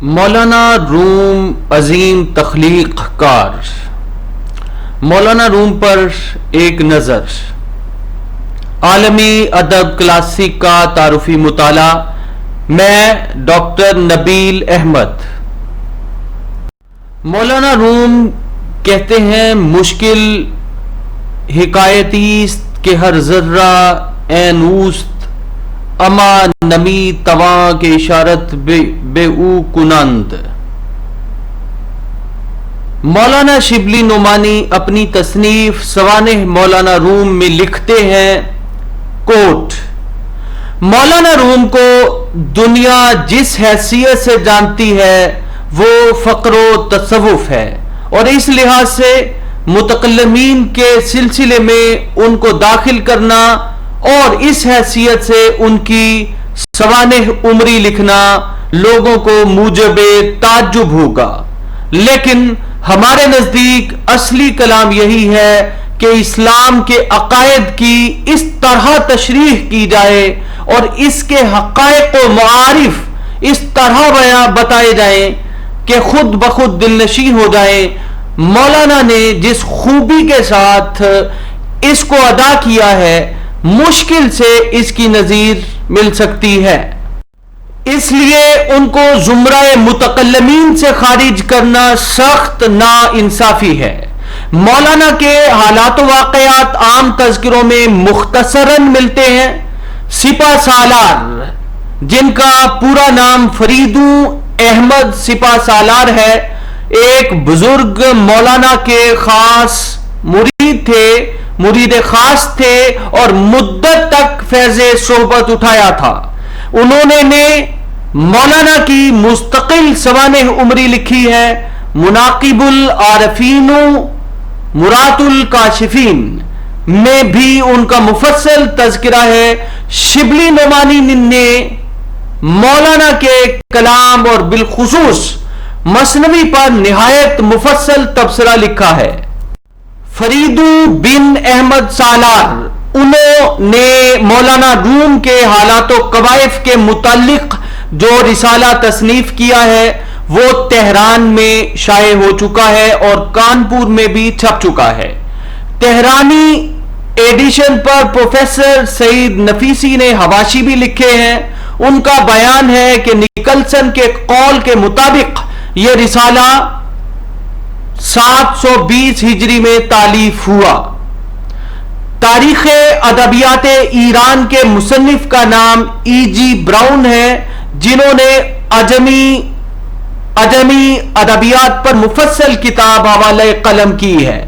مولانا روم عظیم تخلیق کار۔ مولانا روم پر ایک نظر۔ عالمی ادب کلاسک کا تعارفی مطالعہ۔ میں ڈاکٹر نبیل احمد۔ مولانا روم کہتے ہیں مشکل حکایتی کہ ہر ذرہ عین اوست، اما نمی تواں کے اشارت بے او کنند۔ مولانا شبلی نعمانی اپنی تصنیف سوانح مولانا روم میں لکھتے ہیں کوٹ: مولانا روم کو دنیا جس حیثیت سے جانتی ہے وہ فقر و تصوف ہے، اور اس لحاظ سے متکلمین کے سلسلے میں ان کو داخل کرنا اور اس حیثیت سے ان کی سوانح عمری لکھنا لوگوں کو موجب تعجب ہوگا، لیکن ہمارے نزدیک اصلی کلام یہی ہے کہ اسلام کے عقائد کی اس طرح تشریح کی جائے اور اس کے حقائق و معارف اس طرح بتائے جائیں کہ خود بخود دل نشین ہو جائیں۔ مولانا نے جس خوبی کے ساتھ اس کو ادا کیا ہے، مشکل سے اس کی نظیر مل سکتی ہے، اس لیے ان کو زمرہ متکلمین سے خارج کرنا سخت ناانصافی ہے۔ مولانا کے حالات و واقعات عام تذکروں میں مختصراً ملتے ہیں۔ سپہ سالار، جن کا پورا نام فریدو احمد سپہ سالار ہے، ایک بزرگ مولانا کے خاص مرید خاص تھے اور مدت تک فیض صحبت اٹھایا تھا۔ انہوں نے مولانا کی مستقل سوانح عمری لکھی ہے۔ مناقب العارفین مرات الکاشفین میں بھی ان کا مفصل تذکرہ ہے۔ شبلی نعمانی نے مولانا کے کلام اور بالخصوص مثنوی پر نہایت مفصل تبصرہ لکھا ہے۔ فریدو بن احمد سالار، انہوں نے مولانا روم کے حالات و کوائف کے متعلق جو رسالہ تصنیف کیا ہے وہ تہران میں شائع ہو چکا ہے اور کانپور میں بھی چھپ چکا ہے۔ تہرانی ایڈیشن پر پروفیسر سعید نفیسی نے حواشی بھی لکھے ہیں۔ ان کا بیان ہے کہ نکلسن کے قول کے مطابق یہ رسالہ 720 ہجری میں تالیف ہوا۔ تاریخ ادبیات ایران کے مصنف کا نام ای جی براؤن ہے، جنہوں نے عجمی ادبیات پر مفصل کتاب حوالہ قلم کی ہے۔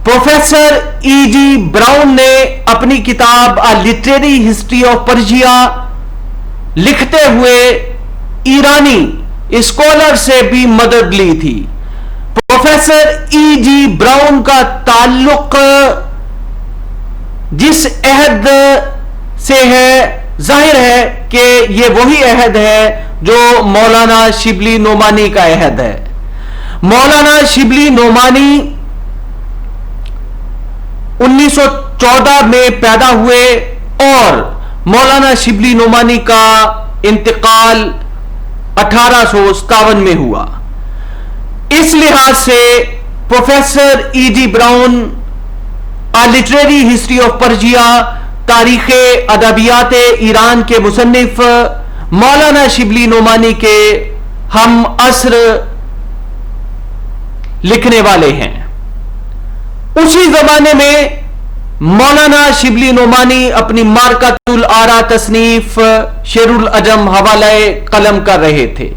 پروفیسر ای جی براؤن نے اپنی کتاب A Literary History of Persia لکھتے ہوئے ایرانی اسکالر سے بھی مدد لی تھی۔ پروفیسر ای جی براؤن کا تعلق جس عہد سے ہے، ظاہر ہے کہ یہ وہی عہد ہے جو مولانا شبلی نعمانی کا عہد ہے۔ مولانا شبلی نعمانی 1914 میں پیدا ہوئے اور مولانا شبلی نعمانی کا انتقال 1857 میں ہوا۔ اس لحاظ سے professor E G Browne A Literary History of Persia تاریخ ادبیات ایران کے مصنف مولانا شبلی نعمانی کے ہم عصر لکھنے والے ہیں۔ اسی زمانے میں مولانا شبلی نعمانی اپنی مارکۃ الآراء تصنیف شیر العجم حوالہ قلم کر رہے تھے۔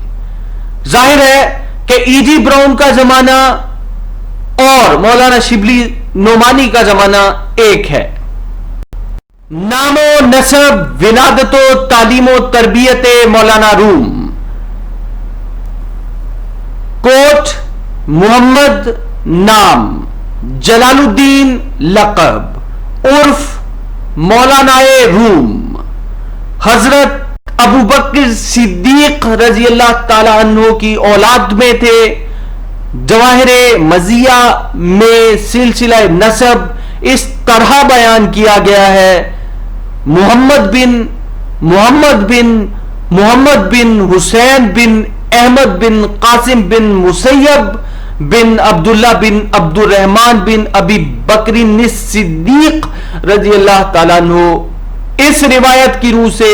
ظاہر ہے کہ ای جی براؤن کا زمانہ اور مولانا شبلی نعمانی کا زمانہ ایک ہے۔ نام و نسب، ولادت و تعلیم و تربیت مولانا روم۔ کوٹ: محمد نام، جلال الدین لقب، عرف مولانا روم، حضرت ابوبکر صدیق رضی اللہ تعالی عنہ کی اولاد میں تھے۔ جواہر مزیہ میں سلسلہ نسب اس طرح بیان کیا گیا ہے: محمد بن حسین بن احمد بن قاسم بن مسیب بن عبداللہ بن عبد الرحمن بن ابی بکر صدیق رضی اللہ تعالیٰ عنہ. اس روایت کی روح سے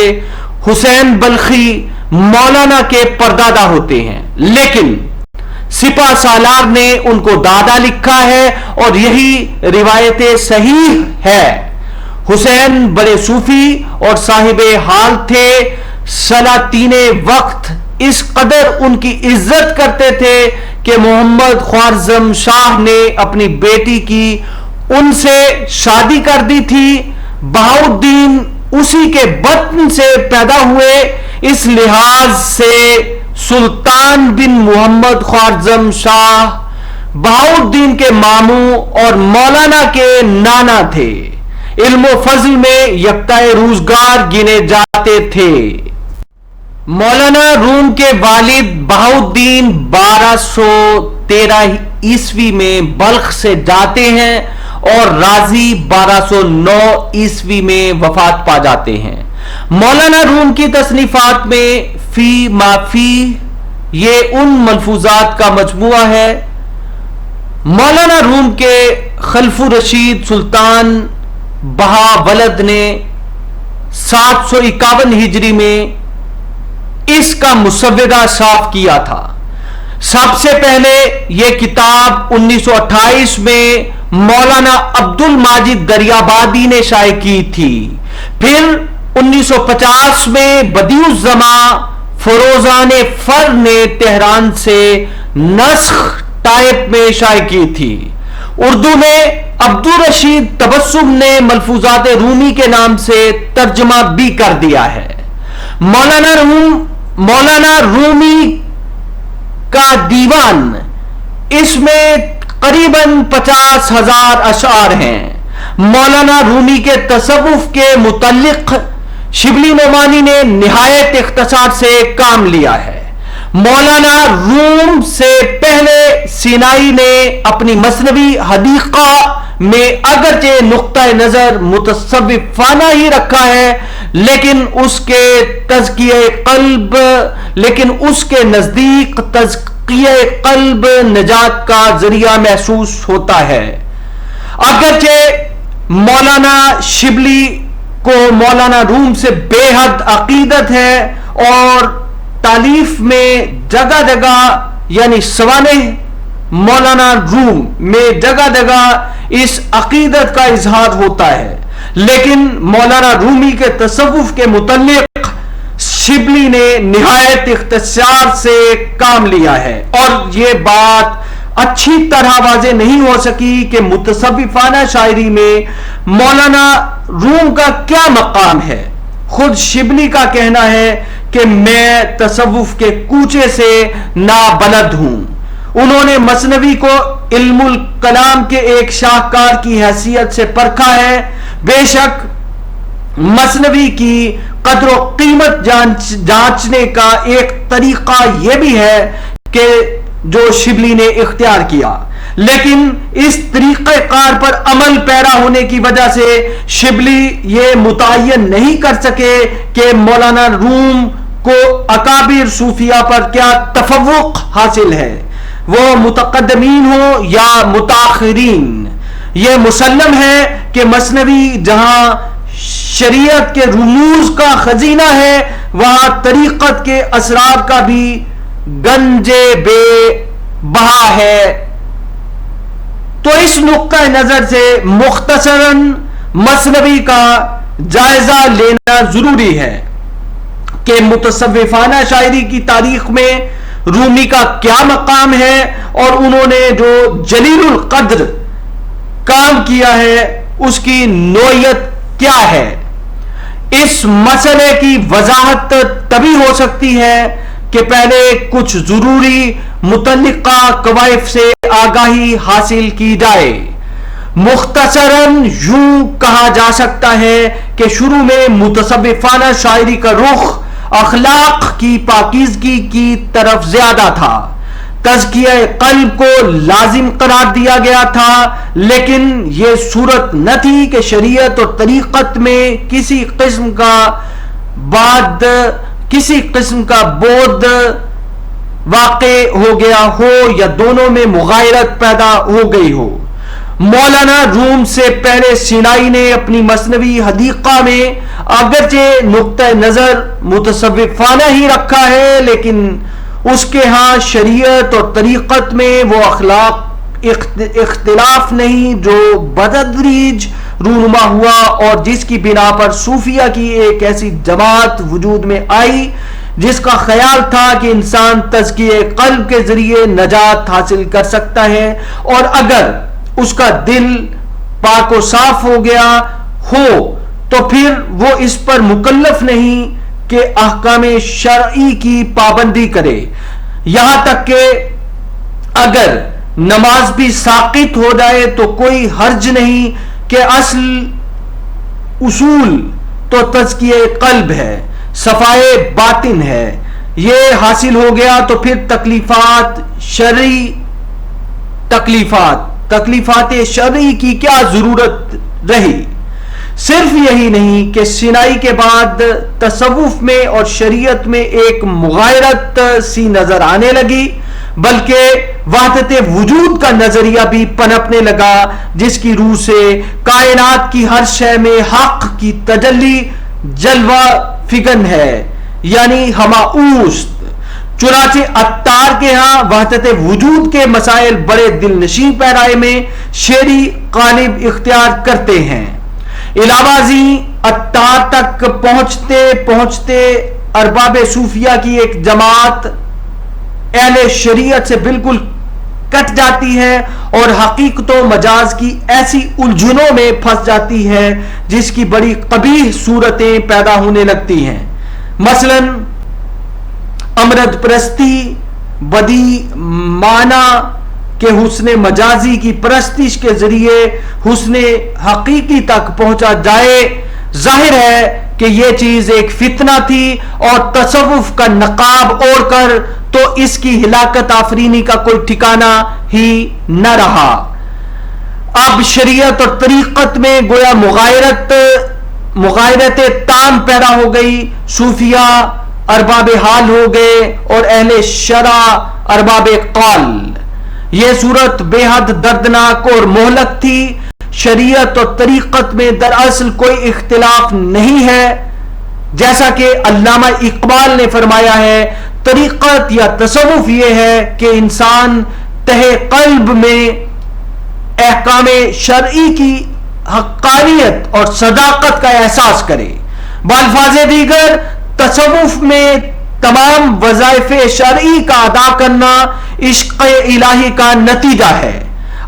حسین بلخی مولانا کے پردادا ہوتے ہیں، لیکن سپہ سالار نے ان کو دادا لکھا ہے اور یہی روایت صحیح ہے. حسین بڑے صوفی اور صاحب حال تھے. سلاطین وقت اس قدر ان کی عزت کرتے تھے کہ محمد خوارزم شاہ نے اپنی بیٹی کی ان سے شادی کر دی تھی. بہاؤالدین اسی کے بطن سے پیدا ہوئے، اس لحاظ سے سلطان بن محمد خوارزم شاہ بہاؤالدین کے ماموں اور مولانا کے نانا تھے. علم و فضل میں یکتا روزگار گنے جاتے تھے. مولانا روم کے والد بہاؤالدین 1213 عیسوی میں بلخ سے جاتے ہیں اور رازی 1209 عیسوی میں وفات پا جاتے ہیں. مولانا روم کی تصنیفات میں فی ما فی یہ ان ملفوظات کا مجموعہ ہے. مولانا روم کے خلف رشید سلطان بہا ولد نے 751 ہجری میں اس کا مسودہ صاف کیا تھا. سب سے پہلے یہ کتاب 1928 میں مولانا عبد الماجد دریابادی نے شائع کی تھی. پھر 1950 میں بدیع الزماں فروزان فر نے تہران سے نسخ ٹائپ میں شائع کی تھی. اردو میں عبدالرشید تبسم نے ملفوظات رومی کے نام سے ترجمہ بھی کر دیا ہے. مولانا رومی کا دیوان، اس میں قریباً 50,000 اشعار ہیں. مولانا رومی کے تصوف کے متعلق شبلی نعمانی نے نہایت اختصار سے کام لیا ہے. مولانا روم سے پہلے سینائی نے اپنی مثنوی حدیقہ میں اگرچہ نقطۂ نظر متصوفانہ ہی رکھا ہے، لیکن اس کے نزدیک تزکیہ قلب نجات کا ذریعہ محسوس ہوتا ہے. اگرچہ مولانا شبلی کو مولانا روم سے بے حد عقیدت ہے اور تالیف میں جگہ جگہ یعنی سوانح مولانا روم میں جگہ جگہ اس عقیدت کا اظہار ہوتا ہے، لیکن مولانا رومی کے تصوف کے متعلق شبلی نے نہایت اختصار سے کام لیا ہے. اور یہ بات اچھی طرح واضح نہیں ہو سکی کہ متصوفانہ شاعری میں مولانا روم کا کیا مقام ہے. خود شبلی کا کہنا ہے کہ میں تصوف کے کوچے سے نابلد ہوں. انہوں نے مثنوی کو علم الکلام کے ایک شاہکار کی حیثیت سے پرکھا ہے. بے شک مثنوی کی قدر و قیمت جانچنے کا ایک طریقہ یہ بھی ہے کہ جو شبلی نے اختیار کیا، لیکن اس طریقہ کار پر عمل پیرا ہونے کی وجہ سے شبلی یہ متعین نہیں کر سکے کہ مولانا روم کو اکابر صوفیہ پر کیا تفوق حاصل ہے، وہ متقدمین ہوں یا متاخرین. یہ مسلم ہے کہ مثنوی جہاں شریعت کے رموز کا خزینہ ہے، وہاں طریقت کے اسرار کا بھی گنج بے بہا ہے. تو اس نقطہ نظر سے مختصراً مثنوی کا جائزہ لینا ضروری ہے کہ متصوفانہ شاعری کی تاریخ میں رومی کا کیا مقام ہے اور انہوں نے جو جلیل القدر کام کیا ہے اس کی نوعیت کیا ہے. اس مسئلے کی وضاحت تبھی ہو سکتی ہے کہ پہلے کچھ ضروری متعلقہ قوائف سے آگاہی حاصل کی جائے. مختصراً یوں کہا جا سکتا ہے کہ شروع میں متصوفانہ شاعری کا رخ اخلاق کی پاکیزگی کی طرف زیادہ تھا. تزکیہ قلب کو لازم قرار دیا گیا تھا، لیکن یہ صورت نہ تھی کہ شریعت اور طریقت میں کسی قسم کا بود واقع ہو گیا ہو یا دونوں میں مغایرت پیدا ہو گئی ہو۔ مولانا روم سے پہلے سینائی نے اپنی مثنوی حدیقہ میں اگرچہ نقطہ نظر متصوفانہ ہی رکھا ہے، لیکن اس کے ہاں شریعت اور طریقت میں وہ اخلاق اختلاف نہیں جو بتدریج رونما ہوا اور جس کی بنا پر صوفیہ کی ایک ایسی جماعت وجود میں آئی جس کا خیال تھا کہ انسان تزکیہ قلب کے ذریعے نجات حاصل کر سکتا ہے، اور اگر اس کا دل پاک و صاف ہو گیا ہو تو پھر وہ اس پر مکلف نہیں کہ احکام شرعی کی پابندی کرے، یہاں تک کہ اگر نماز بھی ساقط ہو جائے تو کوئی حرج نہیں کہ اصول تو تزکیہ قلب ہے، صفائے باطن ہے، یہ حاصل ہو گیا تو پھر تکلیفات شرعی کی کیا ضرورت رہی۔ صرف یہی نہیں کہ سینائی کے بعد تصوف میں اور شریعت میں ایک مغایرت سی نظر آنے لگی، بلکہ وحدت وجود کا نظریہ بھی پنپنے لگا جس کی روح سے کائنات کی ہر شے میں حق کی تجلی جلوہ فگن ہے، یعنی ہماؤست۔ چنانچہ عطار کے ہاں وحدت وجود کے مسائل بڑے دل نشین پیرائے میں شعری قالب اختیار کرتے ہیں۔ علاوہ ازیں عطار تک پہنچتے پہنچتے ارباب صوفیہ کی ایک جماعت اہل شریعت سے بالکل کٹ جاتی ہے اور حقیقت و مجاز کی ایسی الجھنوں میں پھنس جاتی ہے جس کی بڑی قبیح صورتیں پیدا ہونے لگتی ہیں، مثلا امرد پرستی، بدی معنی کہ حسن مجازی کی پرستش کے ذریعے حسن حقیقی تک پہنچا جائے۔ ظاہر ہے کہ یہ چیز ایک فتنہ تھی اور تصوف کا نقاب اوڑھ کر تو اس کی ہلاکت آفرینی کا کوئی ٹھکانہ ہی نہ رہا۔ اب شریعت اور طریقت میں گویا مغایرت تام پیدا ہو گئی، صوفیہ ارباب حال ہو گئے اور اہل شرع ارباب قال۔ یہ صورت بے حد دردناک اور مہلک تھی۔ شریعت اور طریقت میں دراصل کوئی اختلاف نہیں ہے، جیسا کہ علامہ اقبال نے فرمایا ہے، طریقت یا تصوف یہ ہے کہ انسان تہ قلب میں احکام شرعی کی حقانیت اور صداقت کا احساس کرے۔ بالفاظ دیگر تصوف میں تمام وظائف شرعی کا ادا کرنا عشق الہی کا نتیجہ ہے۔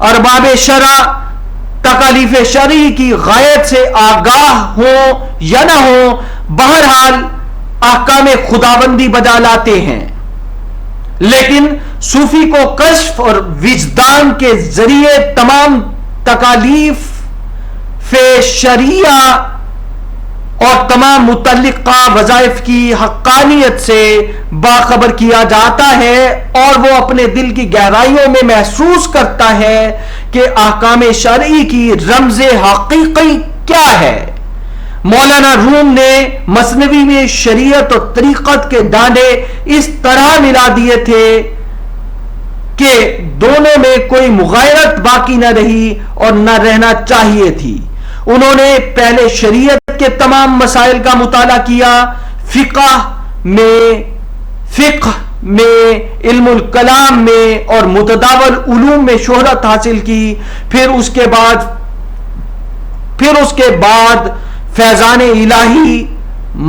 ارباب شرع تکالیف شرعی کی غایت سے آگاہ ہوں یا نہ ہوں، بہرحال احکام خداوندی بجا لاتے ہیں، لیکن صوفی کو کشف اور وجدان کے ذریعے تمام تکالیف شرعیہ اور تمام متعلقہ وظائف کی حقانیت سے باخبر کیا جاتا ہے، اور وہ اپنے دل کی گہرائیوں میں محسوس کرتا ہے کہ احکام شرعی کی رمز حقیقی کیا ہے۔ مولانا روم نے مثنوی میں شریعت اور طریقت کے ڈانڈے اس طرح ملا دیے تھے کہ دونوں میں کوئی مغایرت باقی نہ رہی اور نہ رہنا چاہیے تھی۔ انہوں نے پہلے شریعت کے تمام مسائل کا مطالعہ کیا، فقہ میں علم الکلام میں اور متداول علوم میں شہرت حاصل کی، پھر اس کے بعد فیضان الہی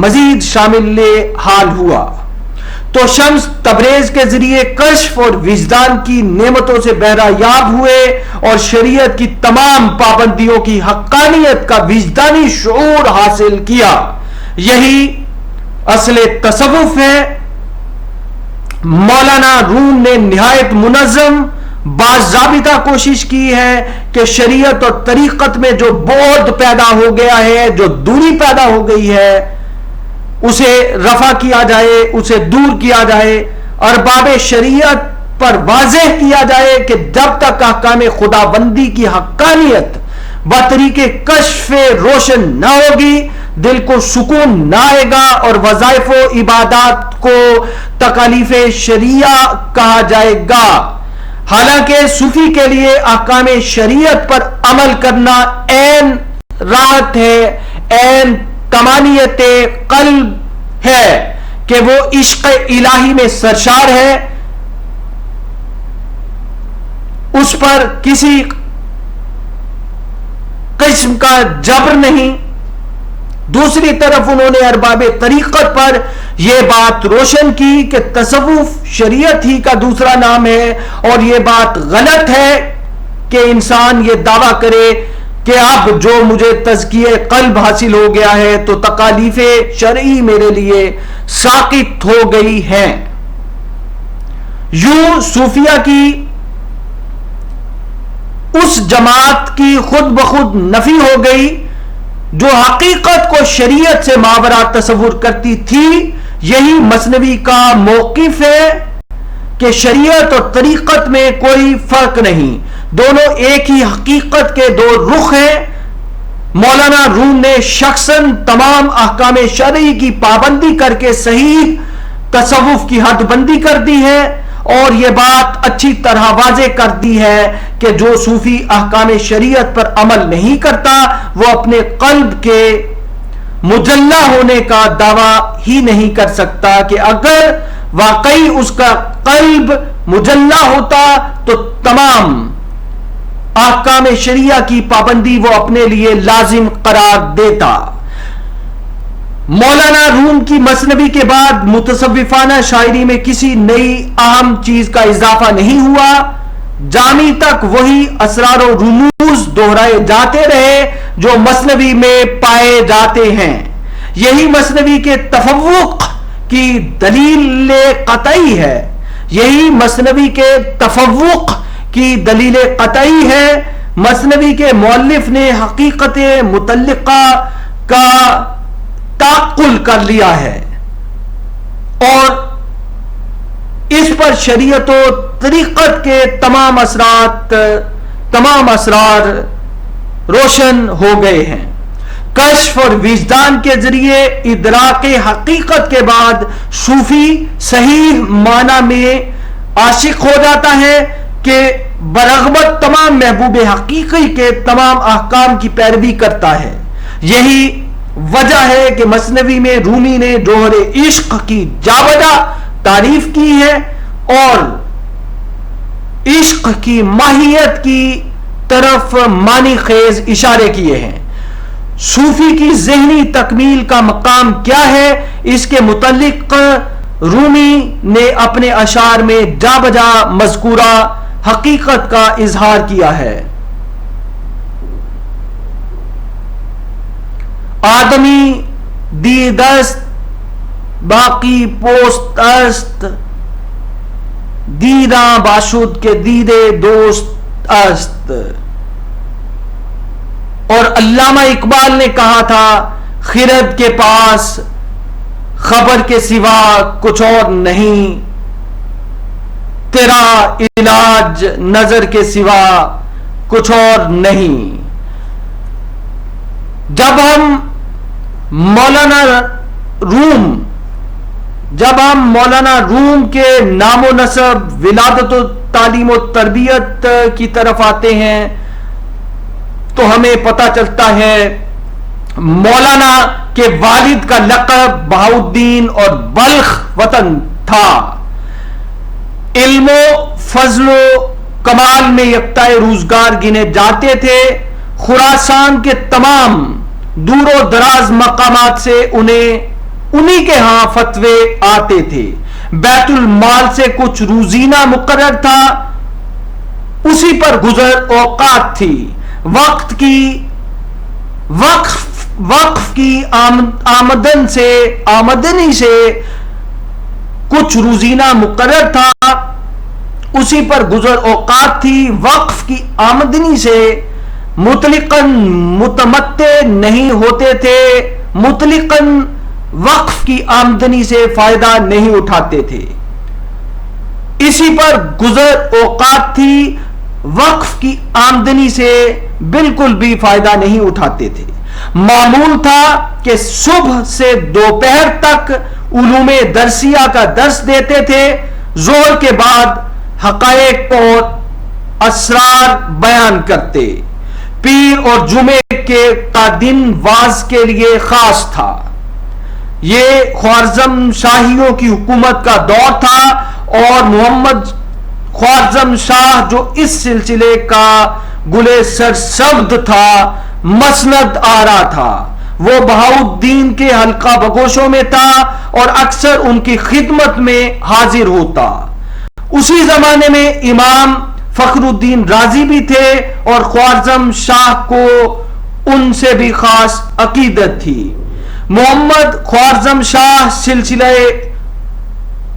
مزید شامل حال ہوا تو شمس تبریز کے ذریعے کشف اور وجدان کی نعمتوں سے بہرہ یاب ہوئے اور شریعت کی تمام پابندیوں کی حقانیت کا وجدانی شعور حاصل کیا۔ یہی اصل تصوف ہے۔ مولانا روم نے نہایت منظم باضابطہ کوشش کی ہے کہ شریعت اور طریقت میں جو بعد پیدا ہو گیا ہے، جو دوری پیدا ہو گئی ہے، اسے رفع کیا جائے، اسے دور کیا جائے، ارباب شریعت پر واضح کیا جائے کہ جب تک احکام خداوندی کی حقانیت بطریق کشف روشن نہ ہوگی، دل کو سکون نہ آئے گا اور وظائف و عبادات کو تکالیف شریعہ کہا جائے گا. حالانکہ صوفی کے لیے احکام شریعت پر عمل کرنا عین راحت ہے، عین طمانینت قلب ہے کہ وہ عشق الہی میں سرشار ہے، اس پر کسی قسم کا جبر نہیں. دوسری طرف انہوں نے ارباب طریقت پر یہ بات روشن کی کہ تصوف شریعت ہی کا دوسرا نام ہے، اور یہ بات غلط ہے کہ انسان یہ دعویٰ کرے کہ اب جو مجھے تزکیہ قلب حاصل ہو گیا ہے تو تکالیف شرعی میرے لیے ساقط ہو گئی ہیں. یوں صوفیہ کی اس جماعت کی خود بخود نفی ہو گئی جو حقیقت کو شریعت سے ماورا تصور کرتی تھی. یہی مثنوی کا موقف ہے کہ شریعت اور طریقت میں کوئی فرق نہیں، دونوں ایک ہی حقیقت کے دو رخ ہیں. مولانا روم نے شخصاً تمام احکام شرعی کی پابندی کر کے صحیح تصوف کی حد بندی کر دی ہے، اور یہ بات اچھی طرح واضح کر دی ہے کہ جو صوفی احکام شریعت پر عمل نہیں کرتا وہ اپنے قلب کے مجلہ ہونے کا دعویٰ ہی نہیں کر سکتا، کہ اگر واقعی اس کا قلب مجلہ ہوتا تو تمام احکام شریعہ کی پابندی وہ اپنے لیے لازم قرار دیتا. مولانا روم کی مثنوی کے بعد متصوفانہ شاعری میں کسی نئی اہم چیز کا اضافہ نہیں ہوا. جامی تک وہی اسرار و رموز دہرائے جاتے رہے جو مثنوی میں پائے جاتے ہیں. یہی مثنوی کے تفوق کی دلیل قطعی ہے، یہی مثنوی کے تفوق کی دلیل قطعی ہے. مثنوی کے مؤلف نے حقیقت متعلقہ کا تعقل کر لیا ہے اور اس پر شریعت و طریقت کے تمام اسرار روشن ہو گئے ہیں. کشف اور وجدان کے ذریعے ادراک حقیقت کے بعد صوفی صحیح معنی میں عاشق ہو جاتا ہے کہ برغبت تمام محبوب حقیقی کے تمام احکام کی پیروی کرتا ہے. یہی وجہ ہے کہ مثنوی میں رومی نے جوہر عشق کی جابجا تعریف کی ہے اور عشق کی ماہیت کی طرف معنی خیز اشارے کیے ہیں. صوفی کی ذہنی تکمیل کا مقام کیا ہے، اس کے متعلق رومی نے اپنے اشعار میں جا بجا مذکورہ حقیقت کا اظہار کیا ہے. آدمی دید است باقی پوست است، دیداں باشد کے دیدے دوست است. اور علامہ اقبال نے کہا تھا خرد کے پاس خبر کے سوا کچھ اور نہیں، تیرا علاج نظر کے سوا کچھ اور نہیں. جب ہم مولانا روم کے نام و نسب، ولادت و تعلیم و تربیت کی طرف آتے ہیں تو ہمیں پتہ چلتا ہے مولانا کے والد کا لقب بہاؤالدین اور بلخ وطن تھا. علم و فضل و کمال میں یکتائے روزگار گنے جاتے تھے. خراسان کے تمام دور و دراز مقامات سے انہی کے ہاں فتوے آتے تھے. بیت المال سے کچھ روزینہ مقرر تھا، اسی پر گزر اوقات تھی. وقف کی آمدنی سے کچھ روزینہ مقرر تھا، اسی پر گزر اوقات تھی. وقف کی آمدنی سے مطلقاً متمتع نہیں ہوتے تھے، مطلقاً وقف کی آمدنی سے فائدہ نہیں اٹھاتے تھے. اسی پر گزر اوقات تھی، وقف کی آمدنی سے بالکل بھی فائدہ نہیں اٹھاتے تھے. معمول تھا کہ صبح سے دوپہر تک علوم درسیہ کا درس دیتے تھے، ظہر کے بعد حقائق اور اسرار بیان کرتے، پیر اور جمعے کا دن واعظ کے لیے خاص تھا۔ یہ خوارزم شاہیوں کی حکومت کا دور تھا اور محمد خوارزم شاہ جو اس سلسلے کا گلے سرسبد تھا، مسند آرا تھا، وہ بہاؤالدین کے حلقہ بگوشوں میں تھا اور اکثر ان کی خدمت میں حاضر ہوتا۔ اسی زمانے میں امام فخر الدین رازی بھی تھے اور خوارزم شاہ کو ان سے بھی خاص عقیدت تھی۔ محمد خوارزم شاہ سلسلہ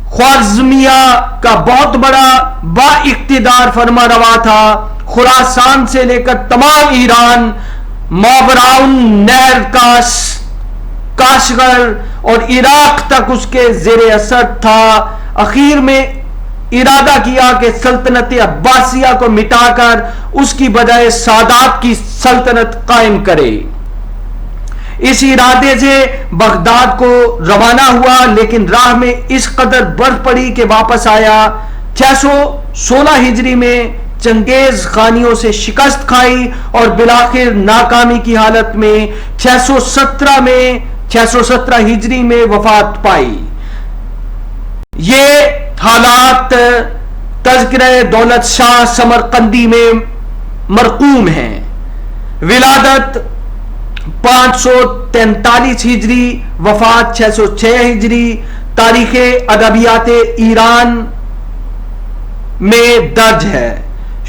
خوارزمیہ کا بہت بڑا با اقتدار فرما روا تھا۔ خراسان سے لے کر تمام ایران، ماوراء نہر کاشغر اور عراق تک اس کے زیر اثر تھا۔ اخیر میں ارادہ کیا کہ سلطنت عباسیہ کو مٹا کر اس کی بجائے سادات کی سلطنت قائم کرے۔ اس ارادے سے بغداد کو روانہ ہوا، لیکن راہ میں اس قدر برف پڑی کہ واپس آیا۔ 616 ہجری میں چنگیز خانیوں سے شکست کھائی اور بالآخر ناکامی کی حالت میں 617 ہجری میں وفات پائی۔ یہ حالات تذکرہ دولت شاہ سمرقندی میں مرقوم ہیں۔ ولادت 543 ہجری، وفات 606 ہجری، تاریخ ادبیات ایران میں درج ہے۔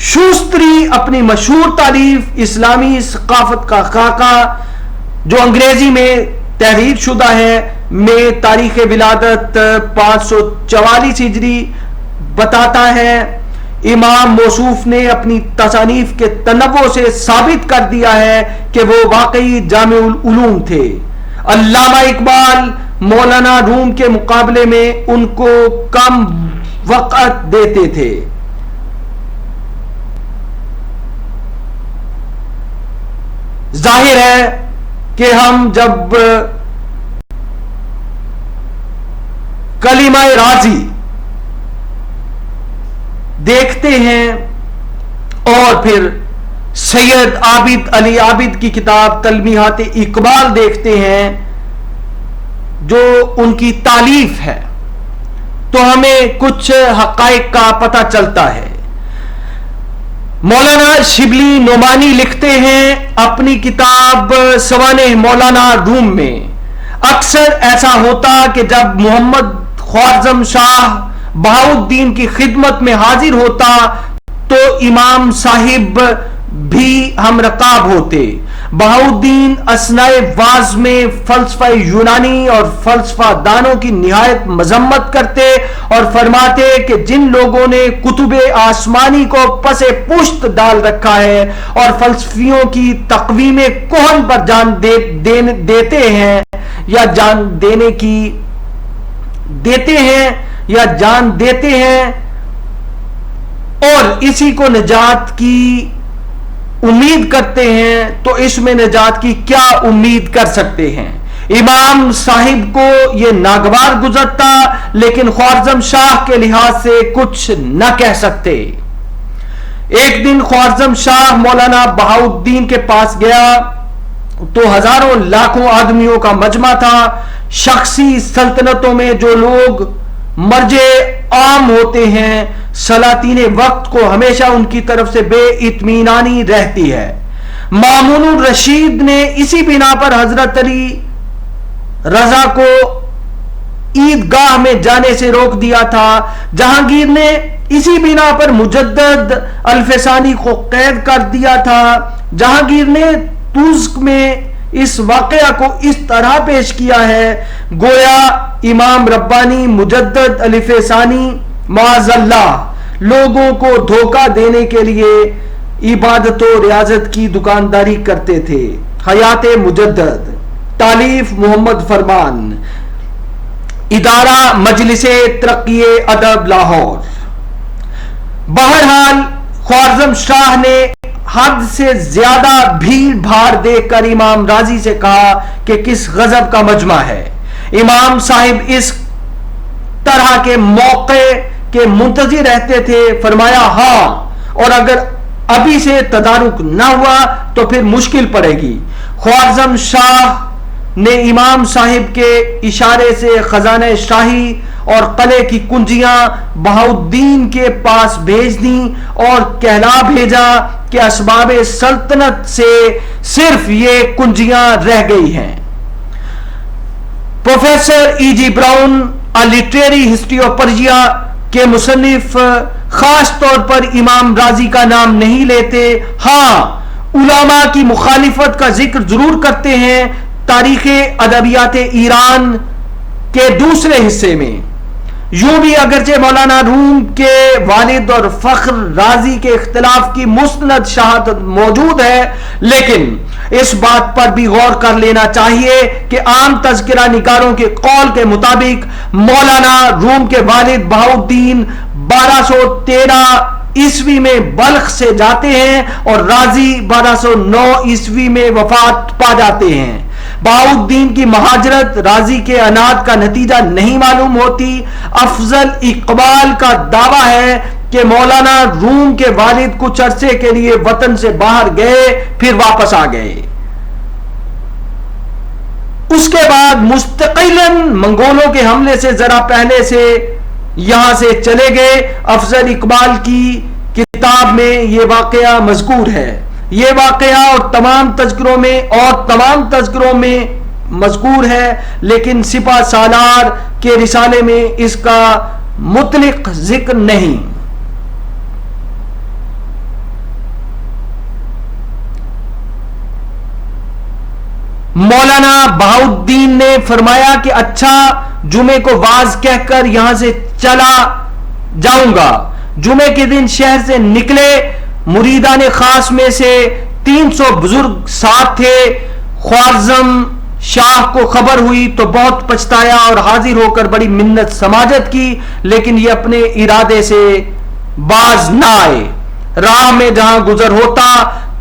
شوستری اپنی مشہور تالیف اسلامی ثقافت کا خاکہ جو انگریزی میں تحریر شدہ ہے میں تاریخ ولادت 544 ہجری بتاتا ہے۔ امام موصوف نے اپنی تصانیف کے تنوع سے ثابت کر دیا ہے کہ وہ واقعی جامع العلوم تھے۔ علامہ اقبال مولانا روم کے مقابلے میں ان کو کم وقت دیتے تھے۔ ظاہر ہے کہ ہم جب کلمہ رازی دیکھتے ہیں اور پھر سید عابد علی عابد کی کتاب تلمیحات اقبال دیکھتے ہیں جو ان کی تالیف ہے، تو ہمیں کچھ حقائق کا پتہ چلتا ہے۔ مولانا شبلی نعمانی لکھتے ہیں اپنی کتاب سوانح مولانا روم میں، اکثر ایسا ہوتا کہ جب محمد خوارزم شاہ بہاؤالدین کی خدمت میں حاضر ہوتا تو امام صاحب بھی ہم رکاب ہوتے۔ بہاؤالدین اثناء واعظ میں فلسفہ یونانی اور فلسفہ دانوں کی نہایت مذمت کرتے اور فرماتے کہ جن لوگوں نے کتب آسمانی کو پس پشت ڈال رکھا ہے اور فلسفیوں کی تقویم کہن پر جان دیتے ہیں یا جان دیتے ہیں اور اسی کو نجات کی امید کرتے ہیں، تو اس میں نجات کی کیا امید کر سکتے ہیں؟ امام صاحب کو یہ ناگوار گزرتا، لیکن خوارزم شاہ کے لحاظ سے کچھ نہ کہہ سکتے۔ ایک دن خوارزم شاہ مولانا بہاؤالدین کے پاس گیا تو ہزاروں لاکھوں آدمیوں کا مجمع تھا۔ شخصی سلطنتوں میں جو لوگ مرجع عام ہوتے ہیں، سلاطین وقت کو ہمیشہ ان کی طرف سے بے اطمینانی رہتی ہے۔ مامون الرشید نے اسی بنا پر حضرت علی رضا کو عیدگاہ میں جانے سے روک دیا تھا۔ جہانگیر نے اسی بنا پر مجدد الفسانی کو قید کر دیا تھا۔ جہانگیر نے توزک میں اس واقعہ کو اس طرح پیش کیا ہے گویا امام ربانی مجدد الفسانی معاذ اللہ لوگوں کو دھوکہ دینے کے لیے عبادت و ریاضت کی دکانداری کرتے تھے۔ حیات مجدد، تالیف محمد فرمان، ادارہ مجلس ترقی ادب لاہور۔ بہرحال خوارزم شاہ نے حد سے زیادہ بھیڑ بھاڑ دیکھ کر امام راضی سے کہا کہ کس غضب کا مجمع ہے۔ امام صاحب اس طرح کے موقع کے منتظر رہتے تھے. فرمایا ہاں، اور اگر ابھی سے تدارک نہ ہوا تو پھر مشکل پڑے گی. خوارزم شاہ نے امام صاحب کے اشارے سے خزانہ شاہی اور قلعے کی کنجیاں بہاؤالدین کے پاس بھیج دیں اور کہلا بھیجا کہ اسباب سلطنت سے صرف یہ کنجیاں رہ گئی ہیں. Professor E G Browne literary history of Persia کے مصنف خاص طور پر امام رازی کا نام نہیں لیتے. ہاں، علماء کی مخالفت کا ذکر ضرور کرتے ہیں. تاریخ ادبیات ایران کے دوسرے حصے میں یوں بھی اگرچہ مولانا روم کے والد اور فخر رازی کے اختلاف کی مستند شہادت موجود ہے، لیکن اس بات پر بھی غور کر لینا چاہیے کہ عام تذکرہ نگاروں کے قول کے مطابق مولانا روم کے والد بہاؤالدین 1213 عیسوی میں بلخ سے جاتے ہیں اور رازی 1209 عیسوی میں وفات پا جاتے ہیں. بہاؤالدین کی مہاجرت رازی کے عناد کا نتیجہ نہیں معلوم ہوتی. افضل اقبال کا دعویٰ ہے کہ مولانا روم کے والد کچھ عرصے کے لیے وطن سے باہر گئے پھر واپس آ گئے. اس کے بعد مستقلاً منگولوں کے حملے سے ذرا پہلے سے یہاں سے چلے گئے. افضل اقبال کی کتاب میں یہ واقعہ مذکور ہے. یہ واقعہ اور تمام تذکروں میں مذکور ہے، لیکن سپہ سالار کے رسالے میں اس کا مطلق ذکر نہیں. مولانا بہاؤالدین نے فرمایا کہ اچھا، جمعے کو واز کہہ کر یہاں سے چلا جاؤں گا. جمعے کے دن شہر سے نکلے. مریدان خاص میں سے 300 بزرگ ساتھ تھے. خوارزم شاہ کو خبر ہوئی تو بہت پچھتایا اور حاضر ہو کر بڑی منت سماجت کی، لیکن یہ اپنے ارادے سے باز نہ آئے. راہ میں جہاں گزر ہوتا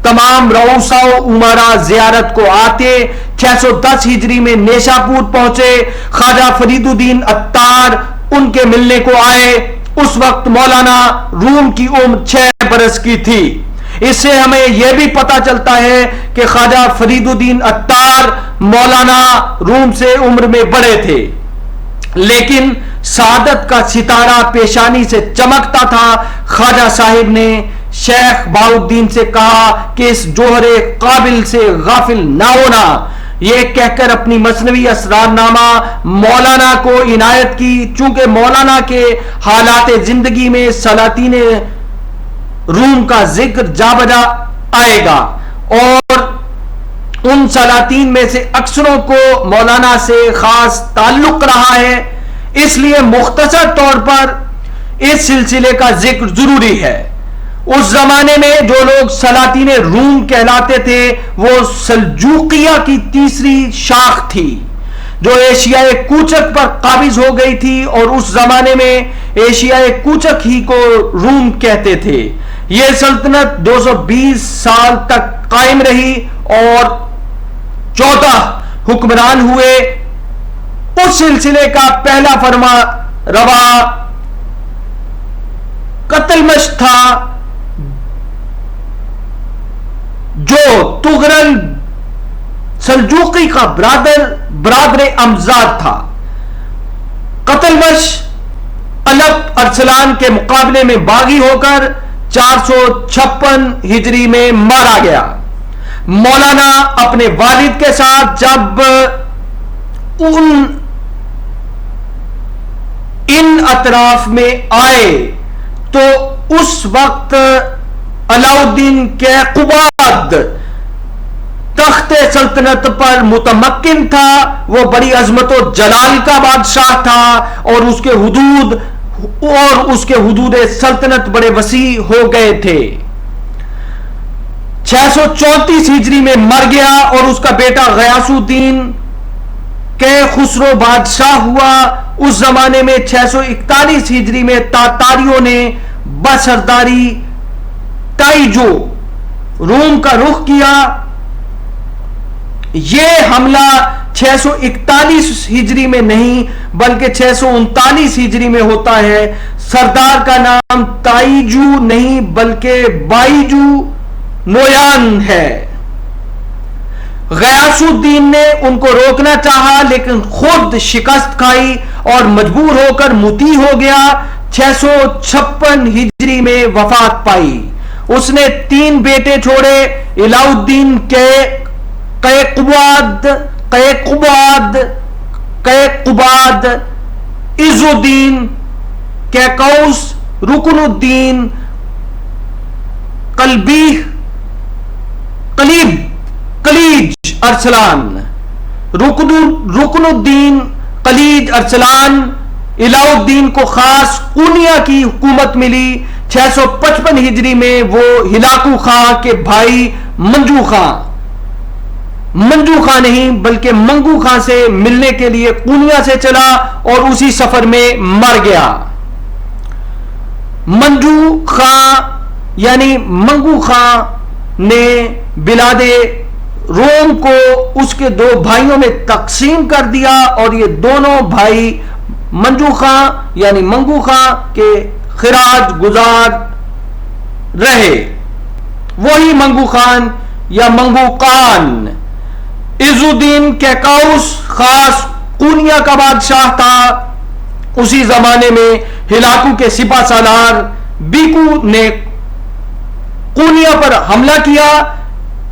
تمام رؤسا و امراء زیارت کو آتے. 610 ہجری میں نیشاپور پہنچے. خواجہ فرید الدین عطار ان کے ملنے کو آئے. اس وقت مولانا روم کی عمر 6 برس کی تھی. اس سے ہمیں یہ بھی پتا چلتا ہے کہ خواجہ فرید الدین عطار مولانا روم سے عمر میں بڑے تھے، لیکن سعادت کا ستارہ پیشانی سے چمکتا تھا. خواجہ صاحب نے شیخ بہاؤالدین سے کہا کہ اس جوہر قابل سے غافل نہ ہونا. یہ کہہ کر اپنی مثنوی اسرارنامہ مولانا کو عنایت کی. چونکہ مولانا کے حالات زندگی میں سلاطین روم کا ذکر جا بجا آئے گا اور ان سلاطین میں سے اکثروں کو مولانا سے خاص تعلق رہا ہے، اس لیے مختصر طور پر اس سلسلے کا ذکر ضروری ہے. اس زمانے میں جو لوگ سلاطین روم کہلاتے تھے وہ سلجوقیہ کی تیسری شاخ تھی جو ایشیائے کوچک پر قابض ہو گئی تھی، اور اس زمانے میں ایشیائے کوچک ہی کو روم کہتے تھے. یہ سلطنت 220 سال تک قائم رہی اور 14 حکمران ہوئے. اس سلسلے کا پہلا فرما روا قتلمش تھا جو تغرل سلجوقی کا برادر امزاد تھا. قتلمش الپ ارسلان کے مقابلے میں باغی ہو کر 456 ہجری میں مارا گیا. مولانا اپنے والد کے ساتھ جب ان اطراف میں آئے تو اس وقت علاؤالدین کیقوباد تخت سلطنت پر متمکن تھا. وہ بڑی عظمت و جلال کا بادشاہ تھا اور اس کے حدود سلطنت بڑے وسیع ہو گئے تھے. 634 ہجری میں مر گیا اور اس کا بیٹا غیاث الدین کے خسرو بادشاہ ہوا. اس زمانے میں 641 ہجری میں تاتاریوں نے بسرداری تائیجو روم کا رخ کیا. یہ حملہ 641 ہجری میں نہیں بلکہ 639 ہجری میں ہوتا ہے. سردار کا نام تائیجو نہیں بلکہ بائیجو نویان ہے. غیاث الدین نے ان کو روکنا چاہا لیکن خود شکست کھائی اور مجبور ہو کر مطیع ہو گیا. 656 ہجری میں وفات پائی. اس نے 3 بیٹے چھوڑے: علاء الدین قیقباد، عز الدین کیکوس، رکن الدین قلیج ارسلان. رکن الدین قلیج ارسلان. علاء الدین کو خاص قونیہ کی حکومت ملی. 655 ہجری میں وہ ہلاکو خان کے بھائی منجو خان نہیں بلکہ منگو خان سے ملنے کے لیے قونیہ سے چلا اور اسی سفر میں مر گیا. منجو خان یعنی منگو خان نے بلاد روم کو اس کے 2 بھائیوں میں تقسیم کر دیا اور یہ دونوں بھائی منجو خان یعنی منگو خان کے خراج گزار رہے. وہی منگو خان یا منگو خان. عز الدین کیکوس خاص قونیہ کا بادشاہ تھا. اسی زمانے میں ہلاکو کے سپہ سالار بیکو نے قونیہ پر حملہ کیا.